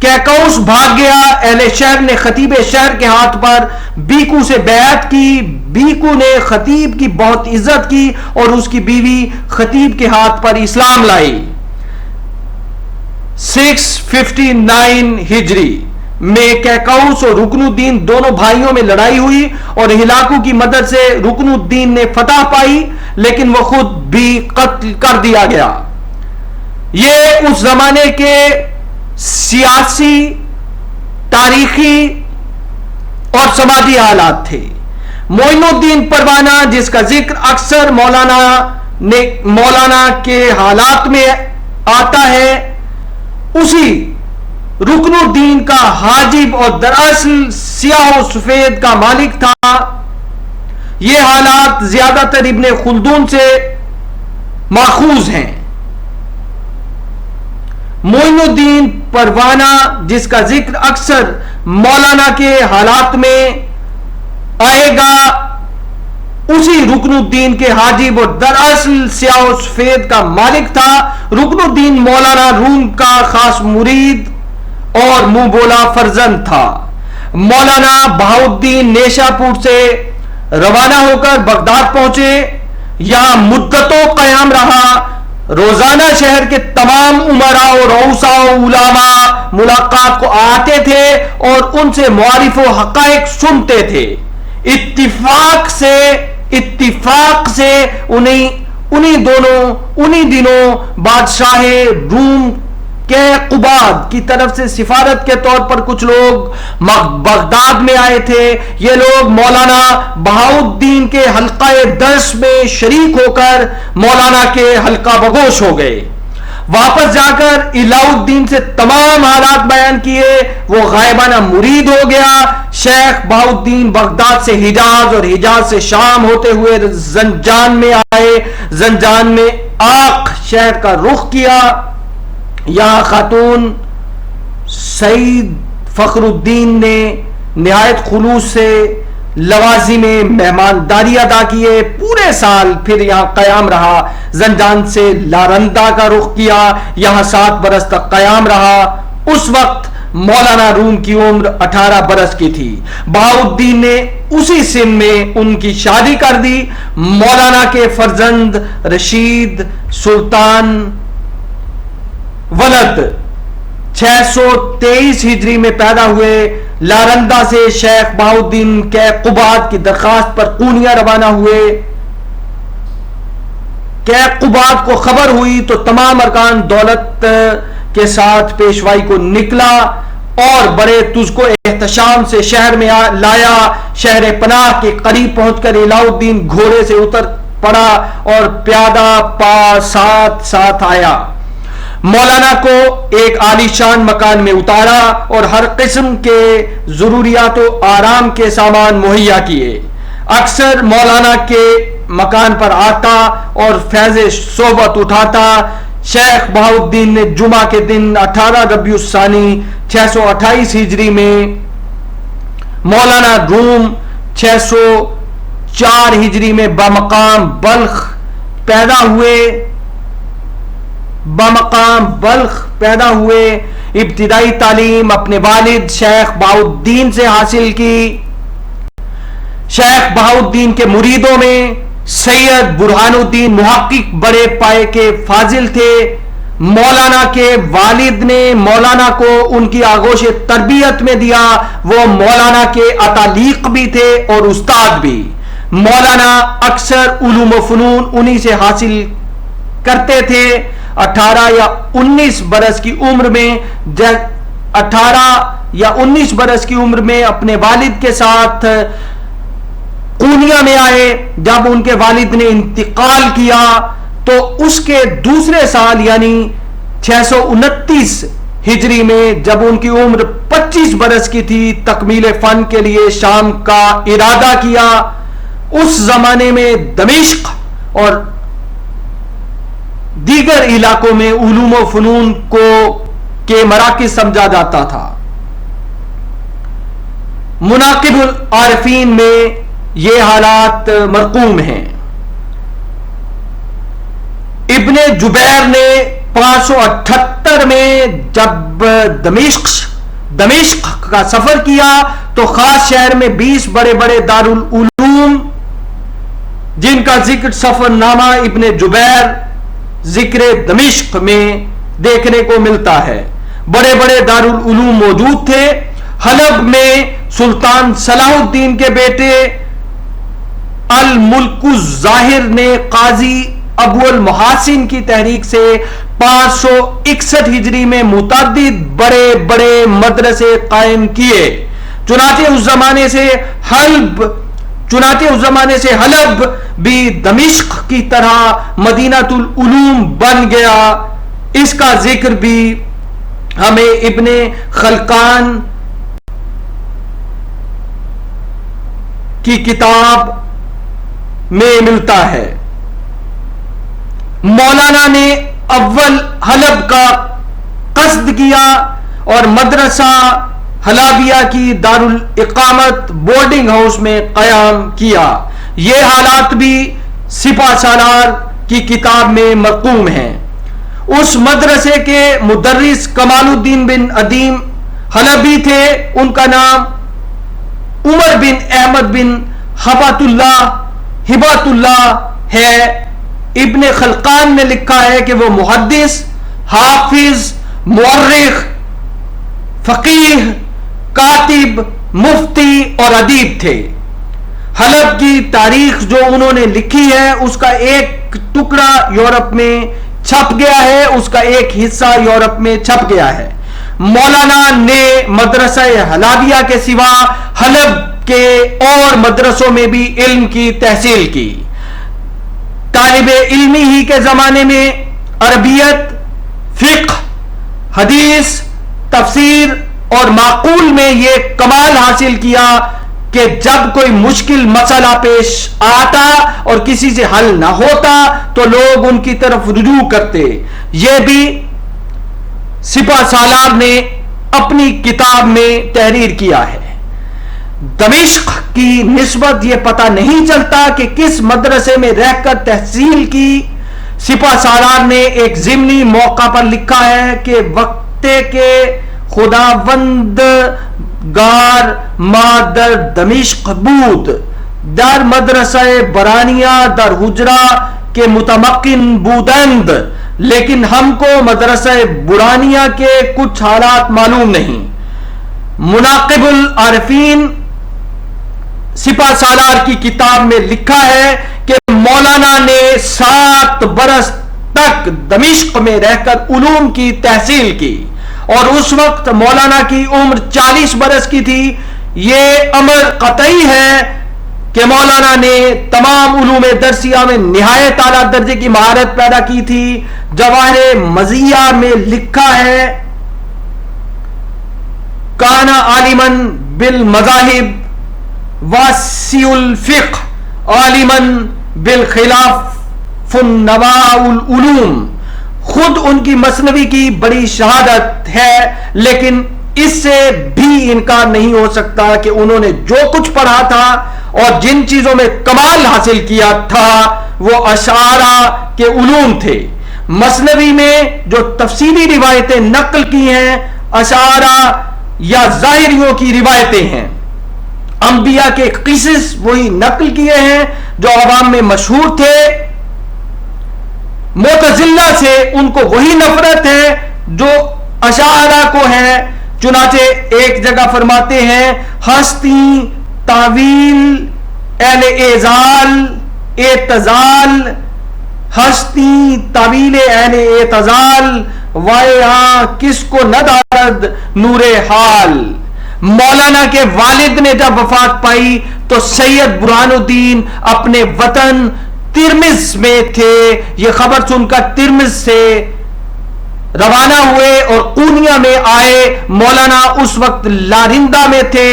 کیکوس بھاگ گیا. اہل شہر نے خطیب شہر کے ہاتھ پر بیکو سے بیعت کی. بیکو نے خطیب کی بہت عزت کی اور اس کی بیوی خطیب کے ہاتھ پر اسلام لائی. 659 ہجری میں کیکوس اور رکن الدین دونوں بھائیوں میں لڑائی ہوئی اور ہلاکو کی مدد سے رکن الدین نے فتح پائی لیکن وہ خود بھی قتل کر دیا گیا. یہ اس زمانے کے سیاسی، تاریخی اور سماجی حالات تھے. معین الدین پروانہ جس کا ذکر اکثر مولانا کے حالات میں آتا ہے، اسی رکن الدین کا حاجب اور دراصل سیاہ و سفید کا مالک تھا. یہ حالات زیادہ تر ابن خلدون سے ماخوذ ہیں. معین الدین پروانہ جس کا ذکر اکثر مولانا کے حالات میں آئے گا، اسی رکن الدین کے حاجب اور دراصل سیاہ و سفید کا مالک تھا. رکن الدین مولانا روم کا خاص مرید اور منہ بولا فرزند تھا. مولانا بہاؤالدین نیشا پور سے روانہ ہو کر بغداد پہنچے. یہاں مدتوں قیام رہا. روزانہ شہر کے تمام امراء اور اوصاء و علماء ملاقات کو آتے تھے اور ان سے معارف و حقائق سنتے تھے. اتفاق سے انہی دنوں بادشاہ روم کیقباد کی طرف سے سفارت کے طور پر کچھ لوگ بغداد میں آئے تھے. یہ لوگ مولانا بہاؤالدین کے حلقہ درس میں شریک ہو کر مولانا کے حلقہ بگوش ہو گئے. واپس جا کر علاء الدین سے تمام حالات بیان کیے. وہ غائبانہ مرید ہو گیا. شیخ بہاؤالدین بغداد سے حجاز اور حجاز سے شام ہوتے ہوئے زنجان میں آئے. زنجان میں آق شہر کا رخ کیا. یہاں خاتون سعید فخر الدین نے نہایت خلوص سے لوازم مہمانداری ادا کیے. پورے سال پھر یہاں قیام رہا. زنجان سے لارندہ کا رخ کیا. یہاں 7 برس تک قیام رہا. اس وقت مولانا روم کی عمر 18 برس کی تھی. بہاؤالدین نے اسی سن میں ان کی شادی کر دی. مولانا کے فرزند رشید سلطان ولد 623 ہجری میں پیدا ہوئے. لارندہ سے شیخ بہاؤالدین کیقباد کی درخواست پر قونیہ روانہ ہوئے. کیقباد کو خبر ہوئی تو تمام ارکان دولت کے ساتھ پیشوائی کو نکلا اور بڑے تجھ کو احتشام سے شہر میں لایا. شہر پناہ کے قریب پہنچ کر علاء الدین گھوڑے سے اتر پڑا اور پیادہ پا ساتھ آیا. مولانا کو ایک عالیشان مکان میں اتارا اور ہر قسم کے ضروریات و آرام کے سامان مہیا کیے. اکثر مولانا کے مکان پر آتا اور فیض صحبت اٹھاتا. شیخ بہاؤالدین نے جمعہ کے دن 18 ربیع الثانی 628 ہجری میں مولانا روم 604 ہجری میں بمقام بلخ پیدا ہوئے. ابتدائی تعلیم اپنے والد شیخ بہاؤالدین سے حاصل کی. شیخ بہاؤالدین کے مریدوں میں سید برہان الدین محقق بڑے پائے کے فاضل تھے. مولانا کے والد نے مولانا کو ان کی آغوش تربیت میں دیا. وہ مولانا کے اتالیق بھی تھے اور استاد بھی. مولانا اکثر علوم و فنون انہی سے حاصل کرتے تھے. 18 یا 19 برس کی عمر میں اپنے والد کے ساتھ قونیا میں آئے. جب ان کے والد نے انتقال کیا تو اس کے دوسرے سال یعنی 629 ہجری میں جب ان کی عمر 25 برس کی تھی تکمیل فن کے لیے شام کا ارادہ کیا. اس زمانے میں دمشق اور دیگر علاقوں میں علوم و فنون کے مراکز سمجھا جاتا تھا. مناقب العارفین میں یہ حالات مرقوم ہیں. ابن جبیر نے 578 میں جب دمشق کا سفر کیا تو خاص شہر میں 20 بڑے بڑے دارالعلوم جن کا ذکر سفر نامہ ابن جبیر ذکر دمشق میں دیکھنے کو ملتا ہے. بڑے بڑے دارالعلوم موجود تھے. حلب میں سلطان صلاح الدین کے بیٹے الملک الظاہر نے قاضی ابو المحاسن کی تحریک سے 561 ہجری میں متعدد بڑے بڑے مدرسے قائم کیے. چنانچہ اس زمانے سے حلب بھی دمشق کی طرح مدینہ العلوم بن گیا. اس کا ذکر بھی ہمیں ابن خلقان کی کتاب میں ملتا ہے. مولانا نے اول حلب کا قصد کیا اور مدرسہ حلابیہ کی دارالاقامت بورڈنگ ہاؤس میں قیام کیا. یہ حالات بھی سپہ سالار کی کتاب میں مرقوم ہیں. اس مدرسے کے مدرس کمال الدین بن ادیم حلبی تھے. ان کا نام عمر بن احمد بن ہبات اللہ ہے. ابن خلقان نے لکھا ہے کہ وہ محدث، حافظ، مورخ، فقیہ، کاتب، مفتی اور ادیب تھے. حلب کی تاریخ جو انہوں نے لکھی ہے اس کا ایک ٹکڑا یورپ میں چھپ گیا ہے، اس کا ایک حصہ یورپ میں چھپ گیا ہے. مولانا نے مدرسہ حلابیہ کے سوا حلب کے اور مدرسوں میں بھی علم کی تحصیل کی. طالب علمی ہی کے زمانے میں عربیت، فقہ، حدیث، تفسیر اور معقول میں یہ کمال حاصل کیا کہ جب کوئی مشکل مسئلہ پیش آتا اور کسی سے حل نہ ہوتا تو لوگ ان کی طرف رجوع کرتے. یہ بھی سپہ سالار نے اپنی کتاب میں تحریر کیا ہے. دمشق کی نسبت یہ پتہ نہیں چلتا کہ کس مدرسے میں رہ کر تحصیل کی. سپہ سالار نے ایک ضمنی موقع پر لکھا ہے کہ وقت کے خداوند گار ما در دمشق بود، در مدرسہ برانیہ در حجرہ کے متمکن بودند، لیکن ہم کو مدرسہ برانیہ کے کچھ حالات معلوم نہیں. مناقب العارفین سپہ سالار کی کتاب میں لکھا ہے کہ مولانا نے 7 برس تک دمشق میں رہ کر علوم کی تحصیل کی اور اس وقت مولانا کی عمر 40 برس کی تھی. یہ امر قطعی ہے کہ مولانا نے تمام علوم درسیہ میں نہایت اعلیٰ درجے کی مہارت پیدا کی تھی. جواہر مزیہ میں لکھا ہے کانا عالمن بالمذاہب واسع الفقہ عالمن بالخلاف النواء العلوم. خود ان کی مثنوی کی بڑی شہادت ہے، لیکن اس سے بھی انکار نہیں ہو سکتا کہ انہوں نے جو کچھ پڑھا تھا اور جن چیزوں میں کمال حاصل کیا تھا وہ اشعارہ کے علوم تھے. مثنوی میں جو تفصیلی روایتیں نقل کی ہیں اشعارہ یا ظاہریوں کی روایتیں ہیں. انبیاء کے قصص وہی نقل کیے ہیں جو عوام میں مشہور تھے. معتزلہ سے ان کو وہی نفرت ہے جو اشاعرہ کو ہے. چنانچہ ایک جگہ فرماتے ہیں ہستی تعویل اہل اعزال اعتزال، ہستی تعویل اہل اعتزال وائے ہاں کس کو نہ دارد نور حال. مولانا کے والد نے جب وفات پائی تو سید برہان الدین اپنے وطن ترمز میں تھے. یہ خبر سن کر ترمز سے روانہ ہوئے اور قونیہ میں آئے. مولانا اس وقت لارندہ میں تھے.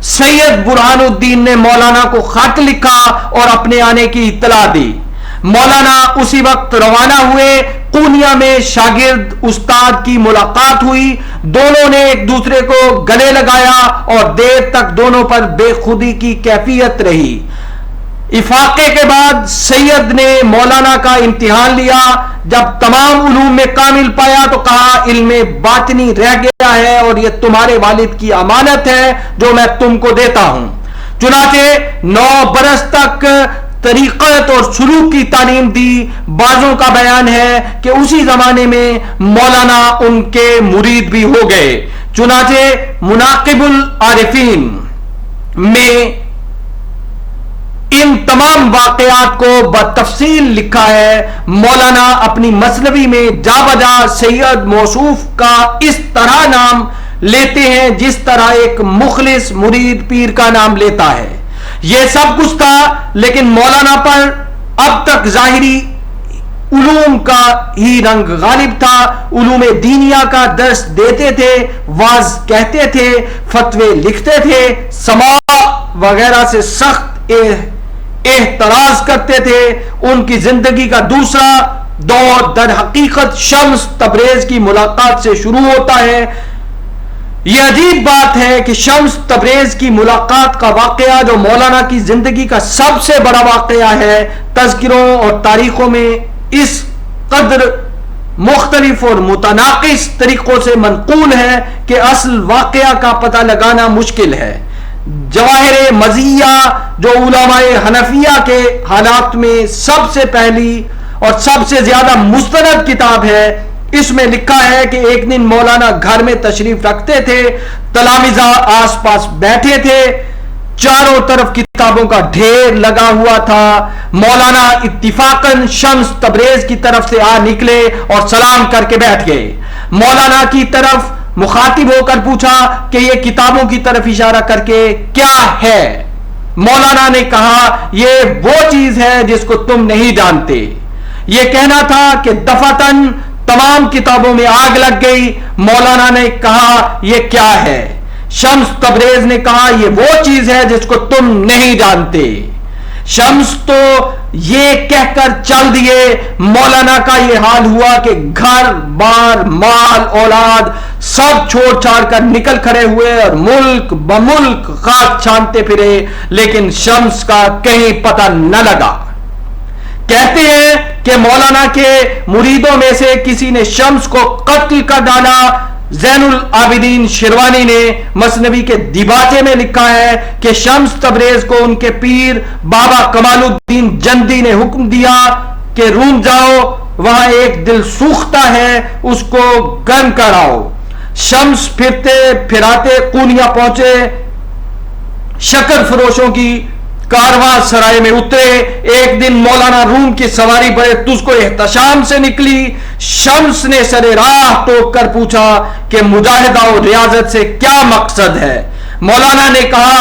سید برہان الدین نے مولانا کو خط لکھا اور اپنے آنے کی اطلاع دی. مولانا اسی وقت روانہ ہوئے. قونیہ میں شاگرد استاد کی ملاقات ہوئی. دونوں نے ایک دوسرے کو گلے لگایا اور دیر تک دونوں پر بے خودی کی کیفیت رہی. افاقے کے بعد سید نے مولانا کا امتحان لیا. جب تمام علوم میں کامل پایا تو کہا علم باطنی رہ گیا ہے اور یہ تمہارے والد کی امانت ہے جو میں تم کو دیتا ہوں. چنانچہ 9 برس تک طریقت اور سلوک کی تعلیم دی. بعضوں کا بیان ہے کہ اسی زمانے میں مولانا ان کے مرید بھی ہو گئے. چنانچہ مناقب العارفین میں ان تمام واقعات کو بتفصیل لکھا ہے. مولانا اپنی مثنوی میں جا بجا سید موصوف کا اس طرح نام لیتے ہیں جس طرح ایک مخلص مرید پیر کا نام لیتا ہے. یہ سب کچھ تھا لیکن مولانا پر اب تک ظاہری علوم کا ہی رنگ غالب تھا. علوم دینیہ کا درس دیتے تھے، واعظ کہتے تھے، فتوے لکھتے تھے، سماع وغیرہ سے سخت احتراز کرتے تھے. ان کی زندگی کا دوسرا دور در حقیقت شمس تبریز کی ملاقات سے شروع ہوتا ہے. یہ عجیب بات ہے کہ شمس تبریز کی ملاقات کا واقعہ جو مولانا کی زندگی کا سب سے بڑا واقعہ ہے تذکروں اور تاریخوں میں اس قدر مختلف اور متناقض طریقوں سے منقول ہے کہ اصل واقعہ کا پتہ لگانا مشکل ہے. جواہر مزیہ جو علماء حنفیہ کے حالات میں سب سے پہلی اور سب سے زیادہ مستند کتاب ہے، اس میں لکھا ہے کہ ایک دن مولانا گھر میں تشریف رکھتے تھے. تلامذہ آس پاس بیٹھے تھے. چاروں طرف کتابوں کا ڈھیر لگا ہوا تھا. مولانا اتفاقاً شمس تبریز کی طرف سے آ نکلے اور سلام کر کے بیٹھ گئے. مولانا کی طرف مخاطب ہو کر پوچھا کہ یہ کتابوں کی طرف اشارہ کر کے کیا ہے؟ مولانا نے کہا یہ وہ چیز ہے جس کو تم نہیں جانتے. یہ کہنا تھا کہ دفعتاً تمام کتابوں میں آگ لگ گئی. مولانا نے کہا یہ کیا ہے؟ شمس تبریز نے کہا یہ وہ چیز ہے جس کو تم نہیں جانتے. شمس تو یہ کہہ کر چل دیے. مولانا کا یہ حال ہوا کہ گھر بار مال اولاد سب چھوڑ چھاڑ کر نکل کھڑے ہوئے اور ملک بملک خاک چھانتے پھرے لیکن شمس کا کہیں پتہ نہ لگا. کہتے ہیں کہ مولانا کے مریدوں میں سے کسی نے شمس کو قتل کر ڈالا. زین العابدین شیروانی نے مثنوی کے دیباچے میں لکھا ہے کہ شمس تبریز کو ان کے پیر بابا کمال الدین جندی نے حکم دیا کہ روم جاؤ، وہاں ایک دل سوختہ ہے، اس کو گرم کراؤ. شمس پھرتے پھراتے قونیہ پہنچے. شکر فروشوں کی کارواں سرائے میں اترے. ایک دن مولانا روم کی سواری بڑے تجھ کو احتشام سے نکلی. شمس نے سر راہ ٹوک کر پوچھا کہ مجاہدہ و ریاضت سے کیا مقصد ہے؟ مولانا نے کہا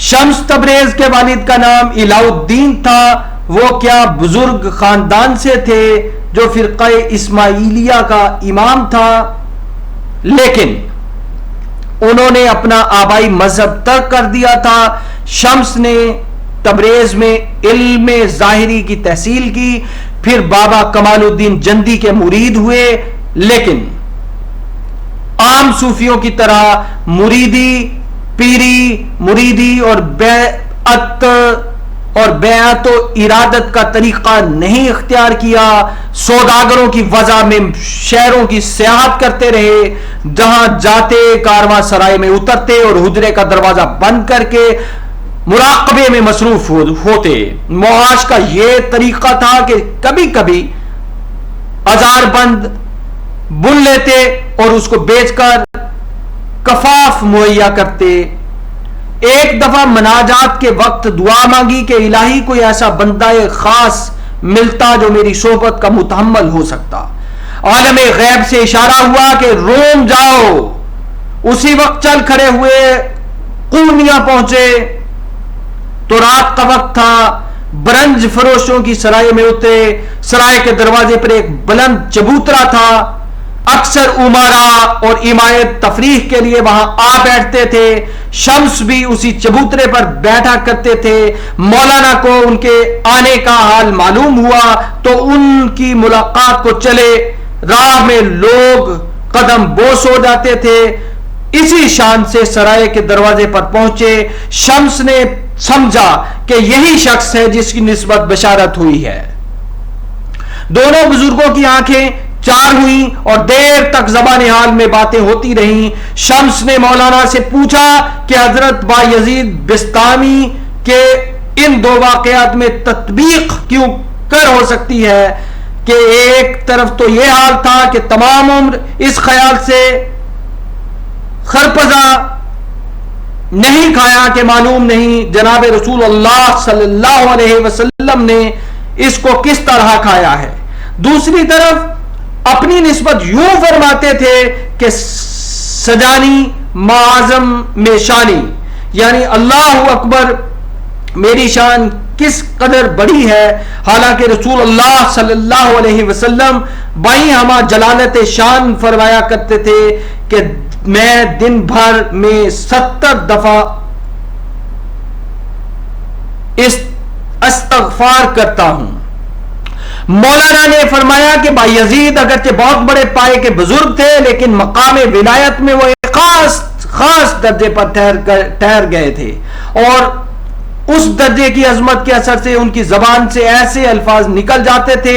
شمس تبریز کے والد کا نام علاء الدین تھا. وہ کیا بزرگ خاندان سے تھے جو فرقہ اسماعیلیہ کا امام تھا, لیکن انہوں نے اپنا آبائی مذہب ترک کر دیا تھا. شمس نے تبریز میں علم ظاہری کی تحصیل کی, پھر بابا کمال الدین جندی کے مرید ہوئے, لیکن عام صوفیوں کی طرح مریدی اور بیعت و ارادت کا طریقہ نہیں اختیار کیا. سوداگروں کی وضع میں شہروں کی سیاحت کرتے رہے, جہاں جاتے کارواں سرائے میں اترتے اور حجرے کا دروازہ بند کر کے مراقبے میں مصروف ہوتے. معاش کا یہ طریقہ تھا کہ کبھی کبھی ہزار بند بن لیتے اور اس کو بیچ کر کفاف مہیا کرتے. ایک دفعہ مناجات کے وقت دعا مانگی کہ الہی کوئی ایسا بندہ خاص ملتا جو میری صحبت کا متحمل ہو سکتا. عالم غیب سے اشارہ ہوا کہ روم جاؤ. اسی وقت چل کھڑے ہوئے, قونیا پہنچے تو رات کا وقت تھا. برنج فروشوں کی سرائے میں اترے. سرائے کے دروازے پر ایک بلند چبوترا تھا. اکثر امارا اور امایت تفریح کے لیے وہاں آ بیٹھتے تھے. شمس بھی اسی چبوترے پر بیٹھا کرتے تھے. مولانا کو ان کے آنے کا حال معلوم ہوا تو ان کی ملاقات کو چلے. راہ میں لوگ قدم بوس ہو جاتے تھے. اسی شان سے سرائے کے دروازے پر پہنچے. شمس نے سمجھا کہ یہی شخص ہے جس کی نسبت بشارت ہوئی ہے. دونوں بزرگوں کی آنکھیں چار ہوئیں اور دیر تک زبان حال میں باتیں ہوتی رہیں. شمس نے مولانا سے پوچھا کہ حضرت بایزید بستامی کے ان دو واقعات میں تطبیق کیوں کر ہو سکتی ہے کہ ایک طرف تو یہ حال تھا کہ تمام عمر اس خیال سے خرپزا نہیں کھایا کہ معلوم نہیں جناب رسول اللہ صلی اللہ علیہ وسلم نے اس کو کس طرح کھایا ہے. دوسری طرف اپنی نسبت یوں فرماتے تھے کہ سجانی معظم میں شانی, یعنی اللہ اکبر میری شان کس قدر بڑی ہے, حالانکہ رسول اللہ صلی اللہ علیہ وسلم بائیں ہما جلالت شان فرمایا کرتے تھے کہ میں دن بھر میں 70 دفعہ استغفار کرتا ہوں. مولانا نے فرمایا کہ بایزید اگرچہ بہت بڑے پائے کے بزرگ تھے, لیکن مقام ولایت میں وہ ایک خاص درجے پر ٹھہر گئے تھے, اور اس درجے کی عظمت کے اثر سے ان کی زبان سے ایسے الفاظ نکل جاتے تھے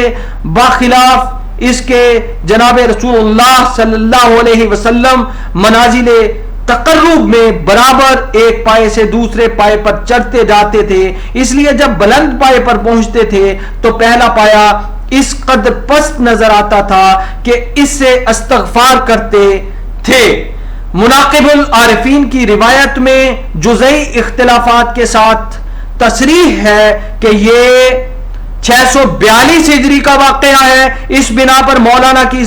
باخلاف اس کے جناب رسول اللہ صلی اللہ علیہ وسلم منازل تقرب میں برابر ایک پائے سے دوسرے پائے پر چڑھتے جاتے تھے. اس لیے جب بلند پائے پر پہنچتے تھے تو پہلا پایا اس قدر پست نظر آتا تھا کہ اس سے استغفار کرتے تھے. مناقب العارفین کی روایت میں جزئی اختلافات کے ساتھ تصریح ہے کہ یہ 642 ہجری کا واقعہ ہے. اس بنا پر مولانا کی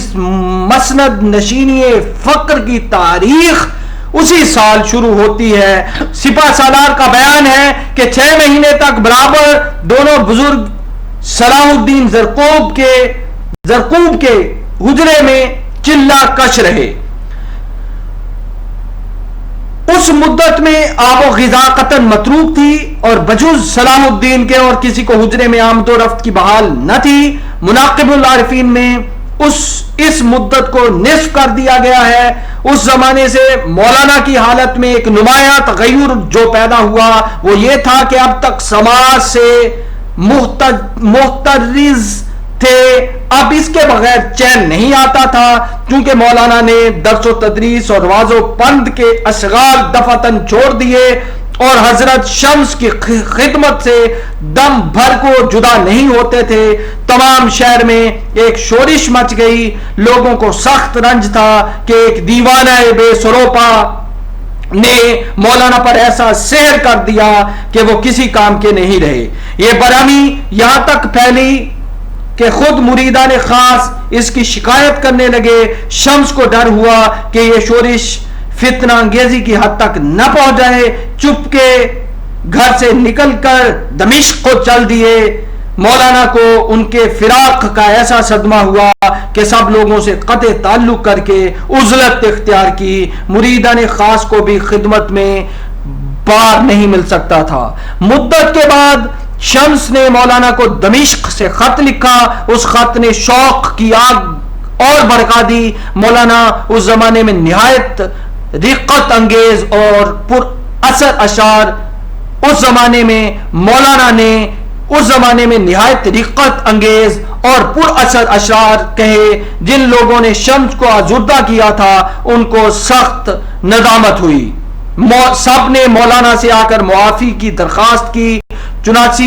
مسند نشینی فقر کی تاریخ اسی سال شروع ہوتی ہے. سپہ سالار کا بیان ہے کہ 6 مہینے تک برابر دونوں بزرگ صلاح الدین زرقوب کے حجرے میں چلہ کش رہے. اس مدت میں آب و غذا قطن متروک تھی اور بجز صلاح الدین کے اور کسی کو حجرے میں آمد و رفت کی بحال نہ تھی. مناقب العارفین میں اس مدت کو نصف کر دیا گیا ہے. اس زمانے سے مولانا کی حالت میں ایک نمایاں تغیر جو پیدا ہوا وہ یہ تھا کہ اب تک سماج سے محترز تھے, اب اس کے بغیر چین نہیں آتا تھا, کیونکہ مولانا نے درس و تدریس اور واز و پند کے اشغال دفعتاً چھوڑ دیے اور حضرت شمس کی خدمت سے دم بھر کو جدا نہیں ہوتے تھے. تمام شہر میں ایک شورش مچ گئی. لوگوں کو سخت رنج تھا کہ ایک دیوانہ بے سروپا نے مولانا پر ایسا سحر کر دیا کہ وہ کسی کام کے نہیں رہے. یہ برہمی یہاں تک پھیلی کہ خود مریدان خاص اس کی شکایت کرنے لگے. شمس کو ڈر ہوا کہ یہ شورش فتنہ انگیزی کی حد تک نہ پہنچ جائے. گھر سے نکل کر دمشق کو چل دیے. مولانا کو ان کے فراق کا ایسا صدمہ ہوا کہ سب لوگوں سے قطع تعلق کر کے عزلت اختیار کی. مریدان خاص کو بھی خدمت میں بار نہیں مل سکتا تھا. مدت کے بعد شمس نے مولانا کو دمشق سے خط لکھا. اس خط نے شوق کی آگ اور بھڑکا دی. مولانا اس زمانے میں نہایت رقت انگیز اور پر اثر اشعار نہایت رقت انگیز اور پر اثر اشعار کہے. جن لوگوں نے شمس کو آزردہ کیا تھا ان کو سخت ندامت ہوئی. سب نے مولانا سے آ کر معافی کی درخواست کی. چنانچہ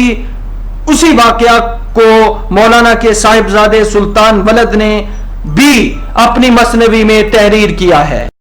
اسی واقعہ کو مولانا کے صاحبزادے سلطان ولد نے بھی اپنی مثنوی میں تحریر کیا ہے.